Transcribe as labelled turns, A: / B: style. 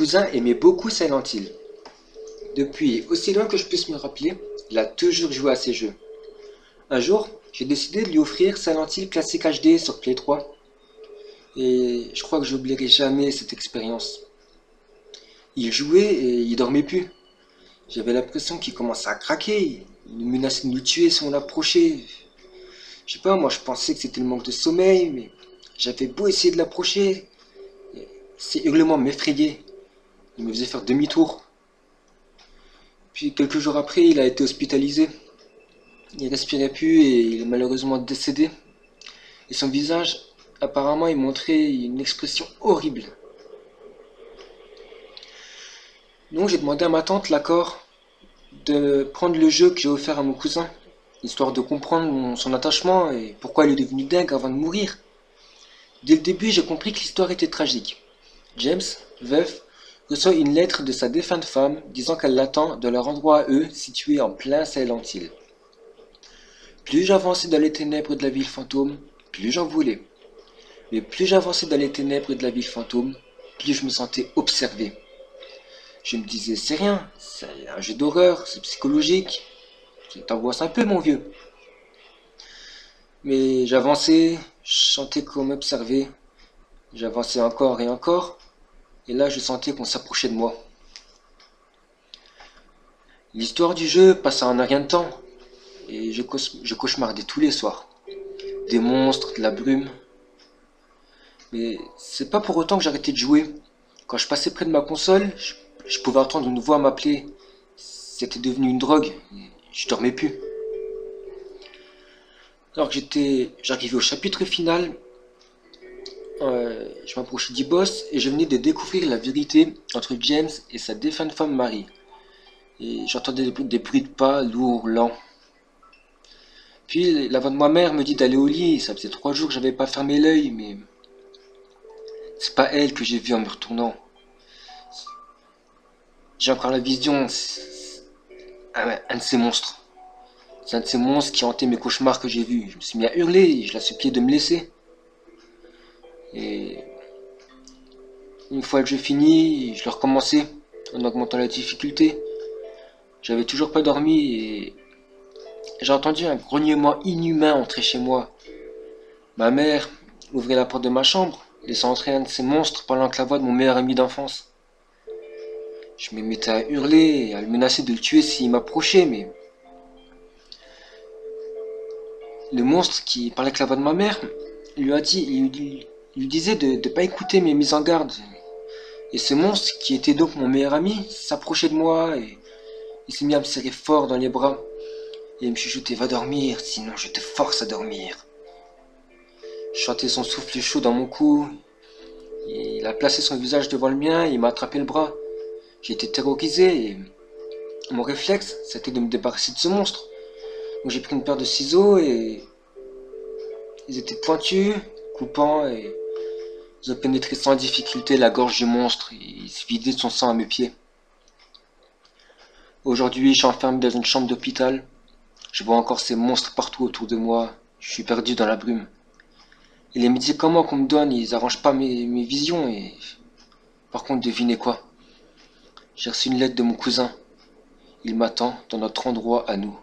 A: cousin aimait beaucoup Silent Hill. Depuis aussi loin que je puisse me rappeler, il a toujours joué à ces jeux. Un jour, j'ai décidé de lui offrir Silent Hill Classic HD sur Play 3. Et je crois que j'oublierai jamais cette expérience. Il jouait et il dormait plus. J'avais l'impression qu'il commençait à craquer. Il nous menaçait de nous tuer si on l'approchait. Je sais pas, moi je pensais que c'était le manque de sommeil, mais j'avais beau essayer de l'approcher. Ses hurlements m'effrayaient. Il me faisait faire demi-tour. Puis quelques jours après, il a été hospitalisé. Il respirait plus et il est malheureusement décédé. Et son visage, apparemment, il montrait une expression horrible. Donc j'ai demandé à ma tante l'accord de prendre le jeu que j'ai offert à mon cousin, histoire de comprendre son attachement et pourquoi il est devenu dingue avant de mourir. Dès le début, j'ai compris que l'histoire était tragique. James, veuf, reçoit une lettre de sa défunte femme disant qu'elle l'attend dans leur endroit à eux, situé en plein Silent Hill. Plus j'avançais dans les ténèbres de la ville fantôme, plus j'en voulais. Mais plus j'avançais dans les ténèbres de la ville fantôme, plus je me sentais observé. Je me disais, c'est rien, c'est un jeu d'horreur, c'est psychologique. T'angoisses un peu, mon vieux. Mais j'avançais, je sentais qu'on m'observait. J'avançais encore et encore, et là je sentais qu'on s'approchait de moi. L'histoire du jeu passa en un rien de temps, et je cauchemardais tous les soirs. Des monstres, de la brume. Mais c'est pas pour autant que j'arrêtais de jouer. Quand je passais près de ma console, je pouvais entendre une voix m'appeler. C'était devenu une drogue. Je dormais plus. Alors que j'arrivais au chapitre final, je m'approchais du boss et je venais de découvrir la vérité entre James et sa défunte femme Marie. Et j'entendais des bruits de pas lourds, lents. Puis la voix de ma mère me dit d'aller au lit. Ça faisait 3 jours que j'avais pas fermé l'œil, mais c'est pas elle que j'ai vue en me retournant. J'ai encore la vision. C'est un de ces monstres. C'est un de ces monstres qui hantait mes cauchemars que j'ai vus. Je me suis mis à hurler et je la suppliais de me laisser. Et une fois que je finis, je le recommençais en augmentant la difficulté. J'avais toujours pas dormi et j'ai entendu un grognement inhumain entrer chez moi. Ma mère ouvrait la porte de ma chambre, laissant entrer un de ces monstres pendant que la voix de mon meilleur ami d'enfance. Je me mettais à hurler et à le menacer de le tuer s'il m'approchait, mais le monstre qui parlait avec la voix de ma mère il lui disait de ne pas écouter mes mises en garde. Et ce monstre, qui était donc mon meilleur ami, s'approchait de moi et il s'est mis à me serrer fort dans les bras. Et il me chuchotait, va dormir, sinon je te force à dormir. Je sentais son souffle chaud dans mon cou. Il a placé son visage devant le mien et il m'a attrapé le bras. J'ai été terrorisé et mon réflexe, c'était de me débarrasser de ce monstre. Donc j'ai pris une paire de ciseaux et ils étaient pointus, coupants et ils ont pénétré sans difficulté la gorge du monstre et il se vidait de son sang à mes pieds. Aujourd'hui, je suis enfermé dans une chambre d'hôpital. Je vois encore ces monstres partout autour de moi. Je suis perdu dans la brume. Et les médicaments qu'on me donne, ils arrangent pas mes visions et... Par contre, devinez quoi? J'ai reçu une lettre de mon cousin. Il m'attend dans notre endroit à nous.